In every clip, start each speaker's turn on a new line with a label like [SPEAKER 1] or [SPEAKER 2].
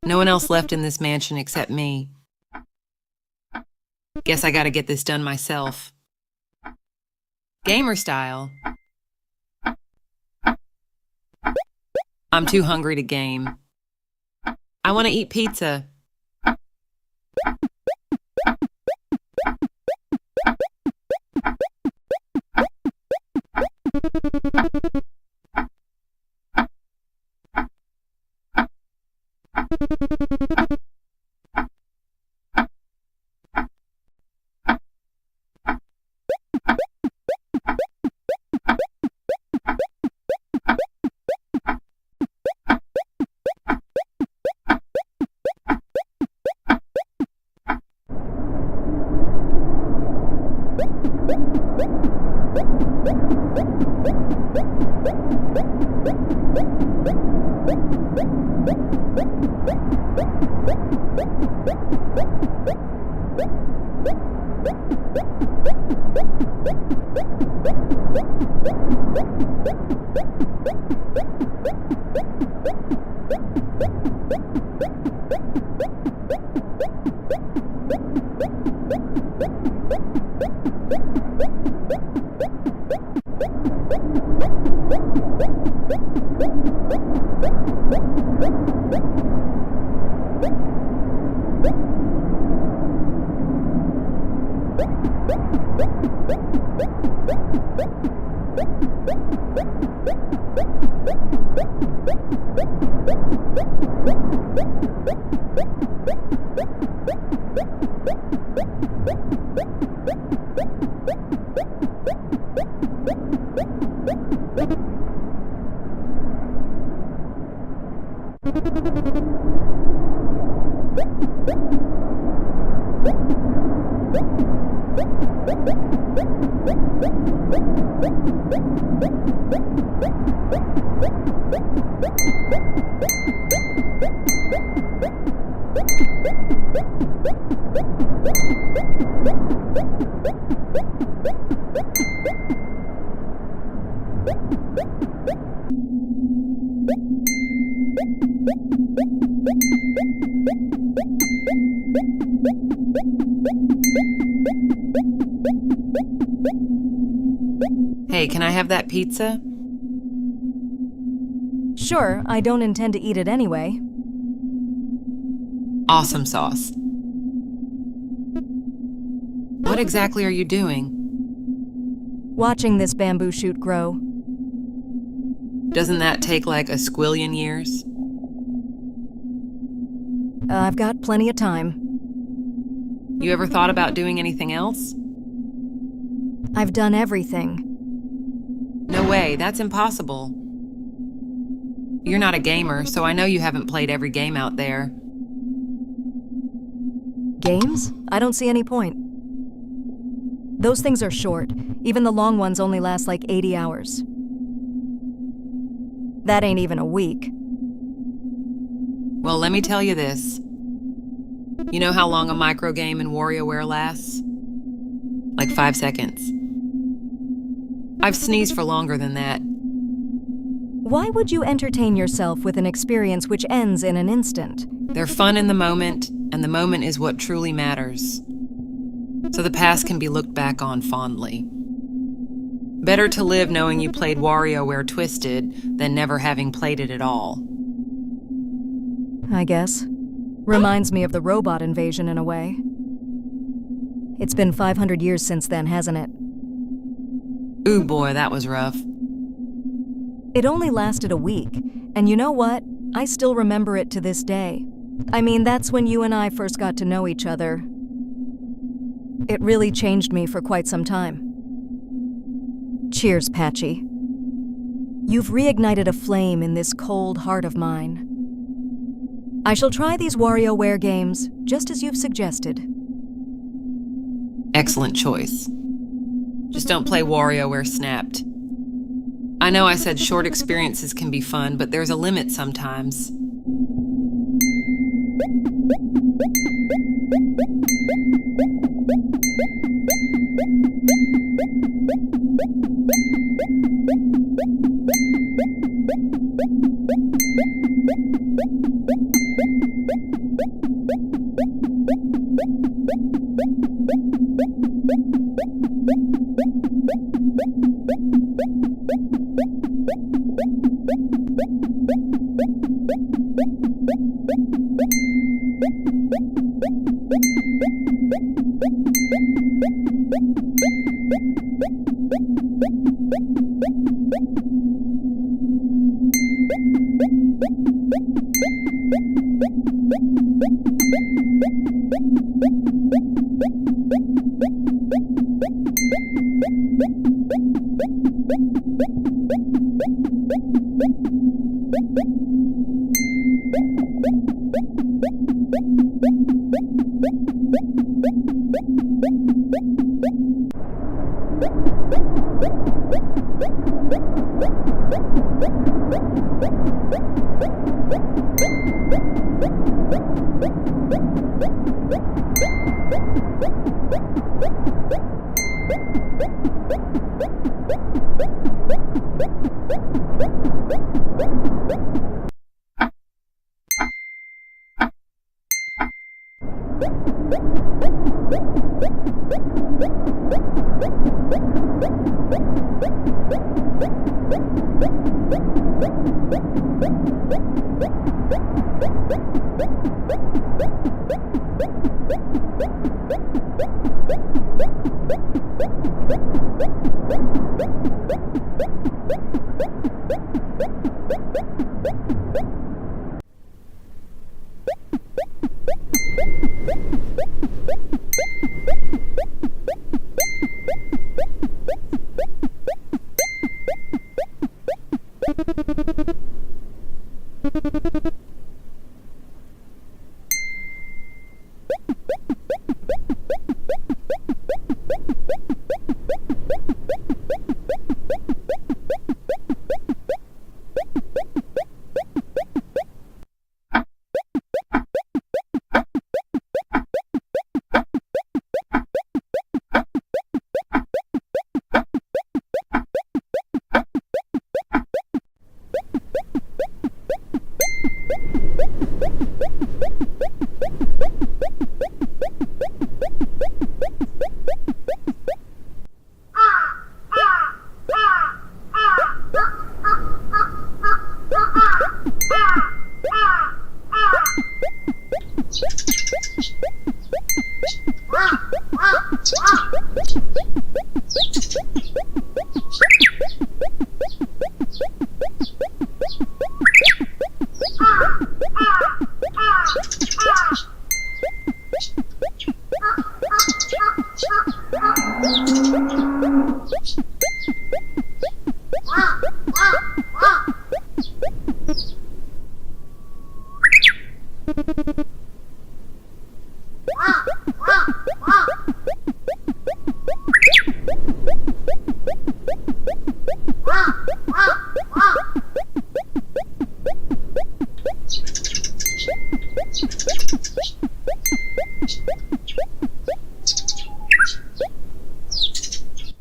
[SPEAKER 1] No one else left in this mansion except me. Guess I gotta get this done myself. Gamer style. I'm too hungry to game. I want to eat pizza. Hey, can I have that pizza?
[SPEAKER 2] Sure, I don't intend to eat it anyway.
[SPEAKER 1] Awesome sauce. What exactly are you doing?
[SPEAKER 2] Watching this bamboo shoot grow.
[SPEAKER 1] Doesn't that take like a squillion years?
[SPEAKER 2] I've got plenty of time.
[SPEAKER 1] You ever thought about doing anything else?
[SPEAKER 2] I've done everything.
[SPEAKER 1] No way, that's impossible. You're not a gamer, so I know you haven't played every game out there.
[SPEAKER 2] Games? I don't see any point. Those things are short. Even the long ones only last like 80 hours. That ain't even a week.
[SPEAKER 1] Well, let me tell you this. You know how long a micro game in WarioWare lasts? Like 5 seconds. I've sneezed for longer than that.
[SPEAKER 2] Why would you entertain yourself with an experience which ends in an instant?
[SPEAKER 1] They're fun in the moment, and the moment is what truly matters. So the past can be looked back on fondly. Better to live knowing you played WarioWare Twisted than never having played it at all.
[SPEAKER 2] I guess. Reminds me of the robot invasion in a way. It's been 500 years since then, hasn't it?
[SPEAKER 1] Ooh boy, that was rough.
[SPEAKER 2] It only lasted a week, and you know what? I still remember it to this day. I mean, that's when you and I first got to know each other. It really changed me for quite some time. Cheers, Patchy. You've reignited a flame in this cold heart of mine. I shall try these WarioWare games, just as you've suggested.
[SPEAKER 1] Excellent choice. Just don't play WarioWare Snapped. I know I said short experiences can be fun, but there's a limit sometimes.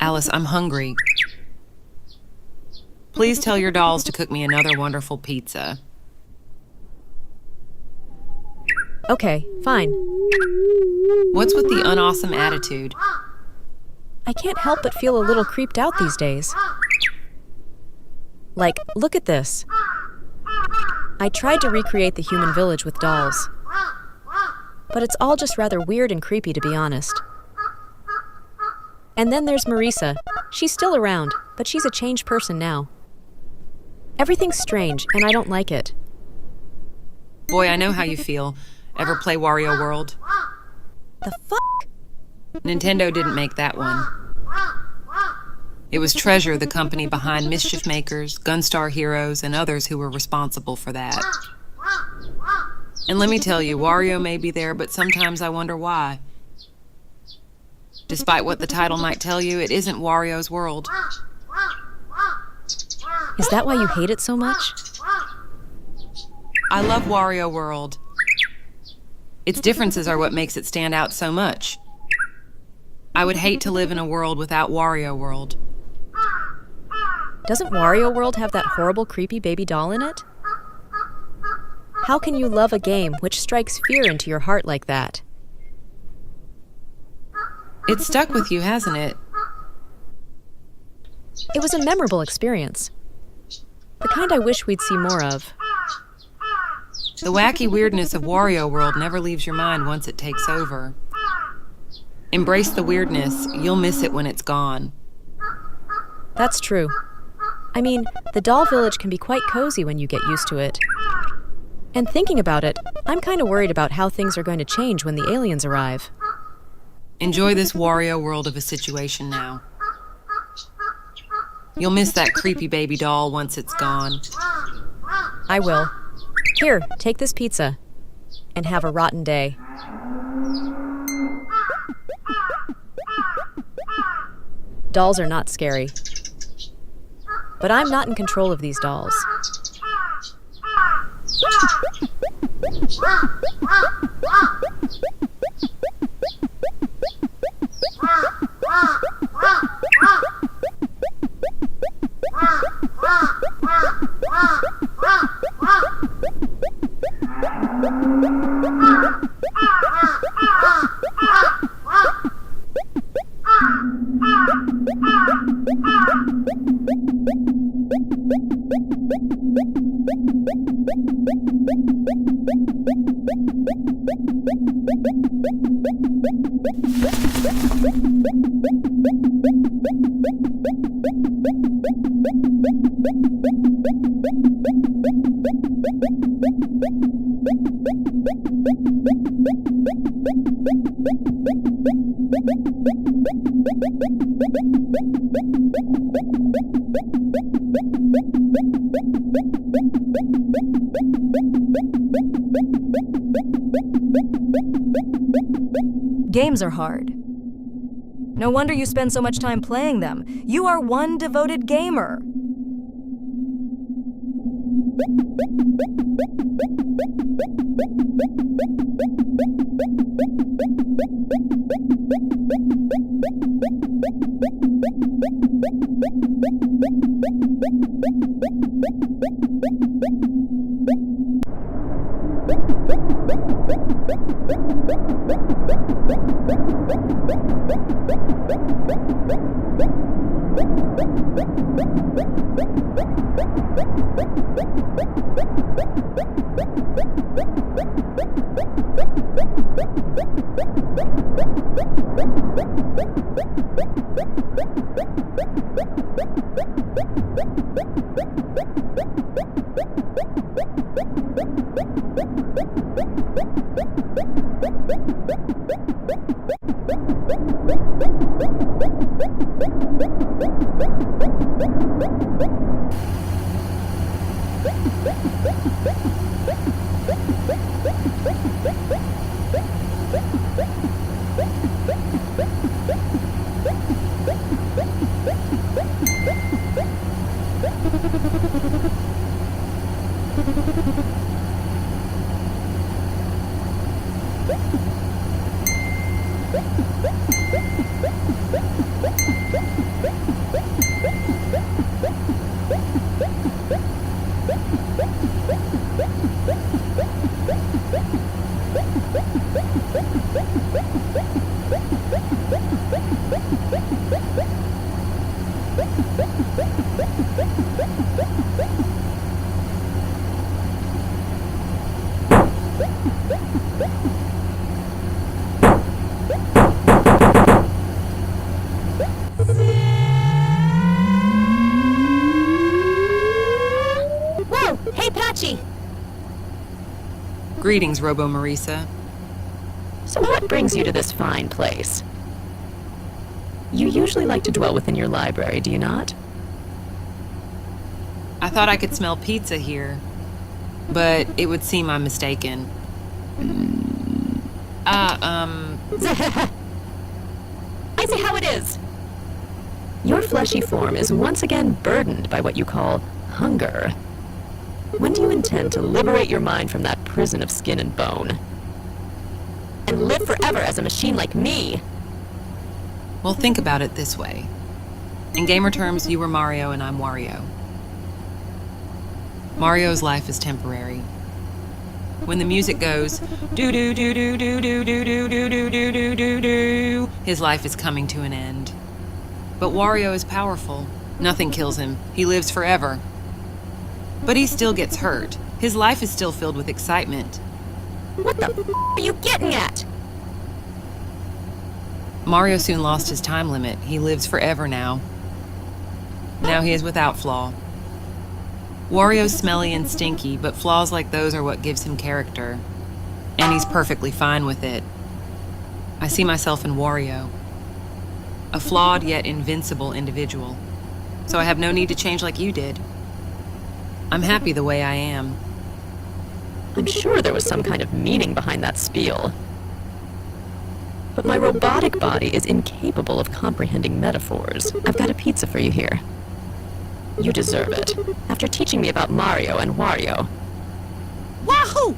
[SPEAKER 1] Alice, I'm hungry. Please tell your dolls to cook me another wonderful pizza.
[SPEAKER 3] Okay, fine.
[SPEAKER 1] What's with the unawesome attitude?
[SPEAKER 3] I can't help but feel a little creeped out these days. Like, look at this. I tried to recreate the human village with dolls. But it's all just rather weird and creepy, to be honest. And then there's Marisa. She's still around, but she's a changed person now. Everything's strange, and I don't like it.
[SPEAKER 1] Boy, I know how you feel. Ever play Wario World?
[SPEAKER 3] The fuck?
[SPEAKER 1] Nintendo didn't make that one. It was Treasure, the company behind Mischief Makers, Gunstar Heroes, and others who were responsible for that. And let me tell you, Wario may be there, but sometimes I wonder why. Despite what the title might tell you, it isn't Wario's world.
[SPEAKER 3] Is that why you hate it so much?
[SPEAKER 1] I love Wario World. Its differences are what makes it stand out so much. I would hate to live in a world without Wario World.
[SPEAKER 3] Doesn't Wario World have that horrible, creepy baby doll in it? How can you love a game which strikes fear into your heart like that?
[SPEAKER 1] It's stuck with you, hasn't it?
[SPEAKER 3] It was a memorable experience. The kind I wish we'd see more of.
[SPEAKER 1] The wacky weirdness of Wario World never leaves your mind once it takes over. Embrace the weirdness, you'll miss it when it's gone.
[SPEAKER 3] That's true. I mean, the doll village can be quite cozy when you get used to it. And thinking about it, I'm kind of worried about how things are going to change when the aliens arrive.
[SPEAKER 1] Enjoy this Wario World of a situation now. You'll miss that creepy baby doll once it's gone.
[SPEAKER 3] I will. Here, take this pizza. And have a rotten day. Dolls are not scary. But I'm not in control of these dolls.
[SPEAKER 2] Games are hard. No wonder you spend so much time playing them. You are one devoted gamer.
[SPEAKER 3] Whoa! Hey, Patchy!
[SPEAKER 1] Greetings, Robo Marisa.
[SPEAKER 4] So what brings you to this fine place? You usually like to dwell within your library, do you not?
[SPEAKER 1] I thought I could smell pizza here, but it would seem I'm mistaken.
[SPEAKER 4] I say how it is. Your fleshy form is once again burdened by what you call hunger. When do you intend to liberate your mind from that prison of skin and bone? And live forever as a machine like me?
[SPEAKER 1] Well, think about it this way. In gamer terms, you were Mario and I'm Wario. Mario's life is temporary. When the music goes do do do do do do do do do do do do do do, his life is coming to an end. But Wario is powerful. Nothing kills him. He lives forever. But he still gets hurt. His life is still filled with excitement.
[SPEAKER 4] What the are you getting at?
[SPEAKER 1] Mario soon lost his time limit. He lives forever now. Now he is without flaw. Wario's smelly and stinky, but flaws like those are what gives him character. And he's perfectly fine with it. I see myself in Wario. A flawed yet invincible individual. So I have no need to change like you did. I'm happy the way I am.
[SPEAKER 4] I'm sure there was some kind of meaning behind that spiel. But my robotic body is incapable of comprehending metaphors. I've got a pizza for you here. You deserve it. After teaching me about Mario and Wario.
[SPEAKER 1] Wahoo!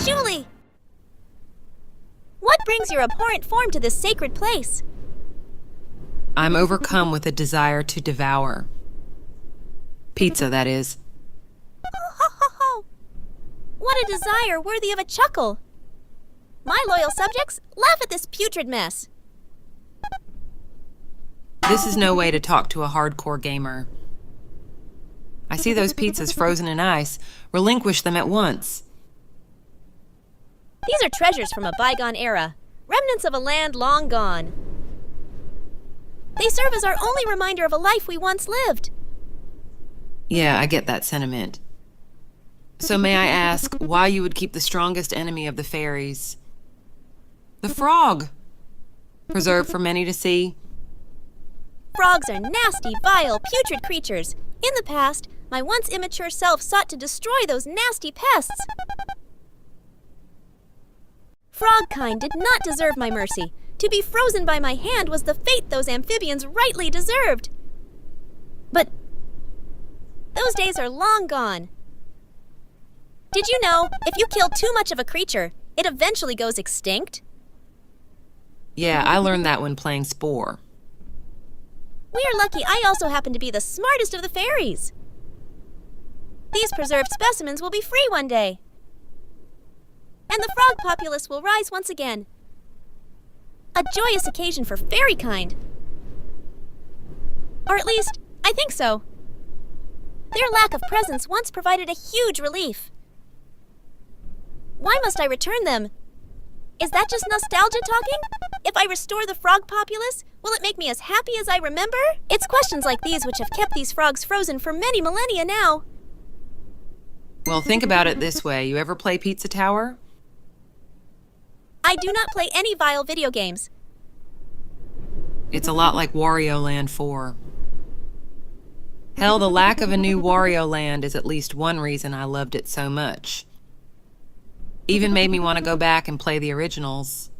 [SPEAKER 5] Patchouli! What brings your abhorrent form to this sacred place?
[SPEAKER 1] I'm overcome with a desire to devour. Pizza, that is.
[SPEAKER 5] Ho, ho, ho, ho. What a desire worthy of a chuckle! My loyal subjects, laugh at this putrid mess.
[SPEAKER 1] This is no way to talk to a hardcore gamer. I see those pizzas frozen in ice. Relinquish them at once.
[SPEAKER 5] These are treasures from a bygone era, remnants of a land long gone. They serve as our only reminder of a life we once lived.
[SPEAKER 1] Yeah, I get that sentiment. So may I ask why you would keep the strongest enemy of the fairies? The frog! Preserved for many to see?
[SPEAKER 5] Frogs are nasty, vile, putrid creatures. In the past, my once immature self sought to destroy those nasty pests. Frog kind did not deserve my mercy. To be frozen by my hand was the fate those amphibians rightly deserved. But those days are long gone. Did you know, if you kill too much of a creature, it eventually goes extinct?
[SPEAKER 1] Yeah, I learned that when playing Spore.
[SPEAKER 5] We are lucky I also happen to be the smartest of the fairies. These preserved specimens will be free one day. and the frog populace will rise once again. A joyous occasion for fairykind. Or at least, I think so. Their lack of presence once provided a huge relief. Why must I return them? Is that just nostalgia talking? If I restore the frog populace, will it make me as happy as I remember? It's questions like these which have kept these frogs frozen for many millennia now.
[SPEAKER 1] Well, think about it this way. You ever play Pizza Tower?
[SPEAKER 5] I do not play any vile video games.
[SPEAKER 1] It's a lot like Wario Land 4. Hell, the lack of a new Wario Land is at least one reason I loved it so much. Even made me want to go back and play the originals.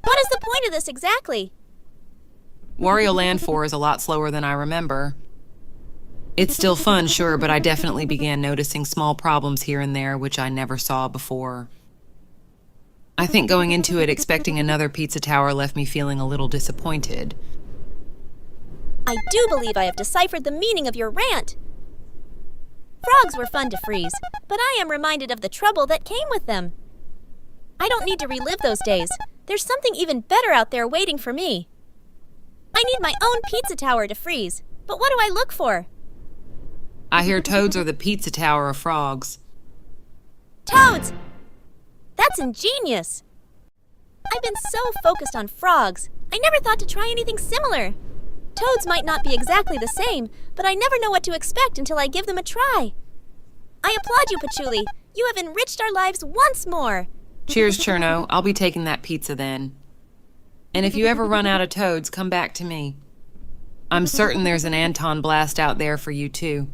[SPEAKER 5] What is the point of this exactly?
[SPEAKER 1] Wario Land 4 is a lot slower than I remember. It's still fun, sure, but I definitely began noticing small problems here and there which I never saw before. I think going into it expecting another Pizza Tower left me feeling a little disappointed.
[SPEAKER 5] I do believe I have deciphered the meaning of your rant. Frogs were fun to freeze, but I am reminded of the trouble that came with them. I don't need to relive those days. There's something even better out there waiting for me. I need my own Pizza Tower to freeze, but what do I look for?
[SPEAKER 1] I hear toads are the Pizza Tower of frogs.
[SPEAKER 5] Toads! That's ingenious. I've been so focused on frogs, I never thought to try anything similar. Toads might not be exactly the same, but I never know what to expect until I give them a try. I applaud you, Patchouli. You have enriched our lives once more.
[SPEAKER 1] Cheers, Cirno. I'll be taking that pizza then. And if you ever run out of toads, come back to me. I'm certain there's an Anton blast out there for you, too.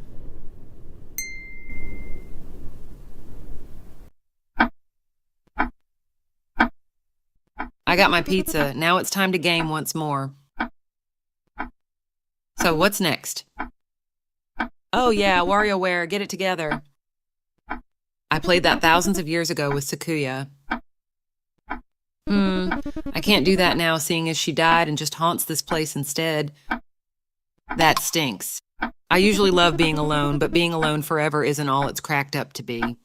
[SPEAKER 1] I got my pizza. Now it's time to game once more. So what's next? Oh yeah, WarioWare, get it together. I played that thousands of years ago with Sakuya. I can't do that now, seeing as she died and just haunts this place instead. That stinks. I usually love being alone, but being alone forever isn't all it's cracked up to be.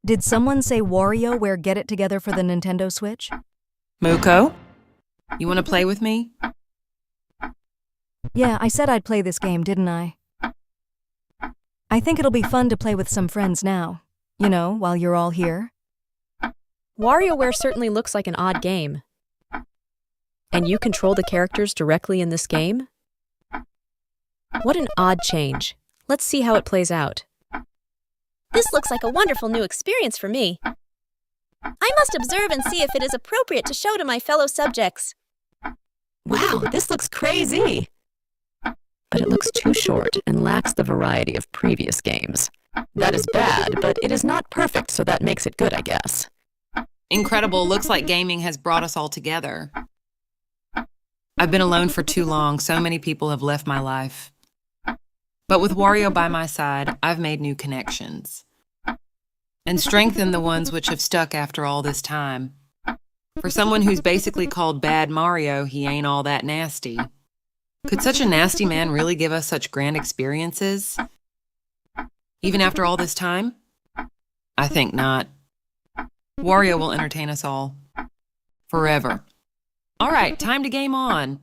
[SPEAKER 2] Did someone say WarioWare get it together for the Nintendo Switch?
[SPEAKER 1] Mokou? You want to play with me?
[SPEAKER 2] Yeah, I said I'd play this game, didn't I? I think it'll be fun to play with some friends now. You know, while you're all here.
[SPEAKER 3] WarioWare certainly looks like an odd game. And you control the characters directly in this game? What an odd change. Let's see how it plays out.
[SPEAKER 5] This looks like a wonderful new experience for me. I must observe and see if it is appropriate to show to my fellow subjects.
[SPEAKER 4] Wow, this looks crazy! But it looks too short and lacks the variety of previous games. That is bad, but it is not perfect, so that makes it good, I guess.
[SPEAKER 1] Incredible. Looks like gaming has brought us all together. I've been alone for too long. So many people have left my life. But with Wario by my side, I've made new connections. And strengthened the ones which have stuck after all this time. For someone who's basically called Bad Mario, he ain't all that nasty. Could such a nasty man really give us such grand experiences? Even after all this time? I think not. Wario will entertain us all. Forever. All right, time to game on.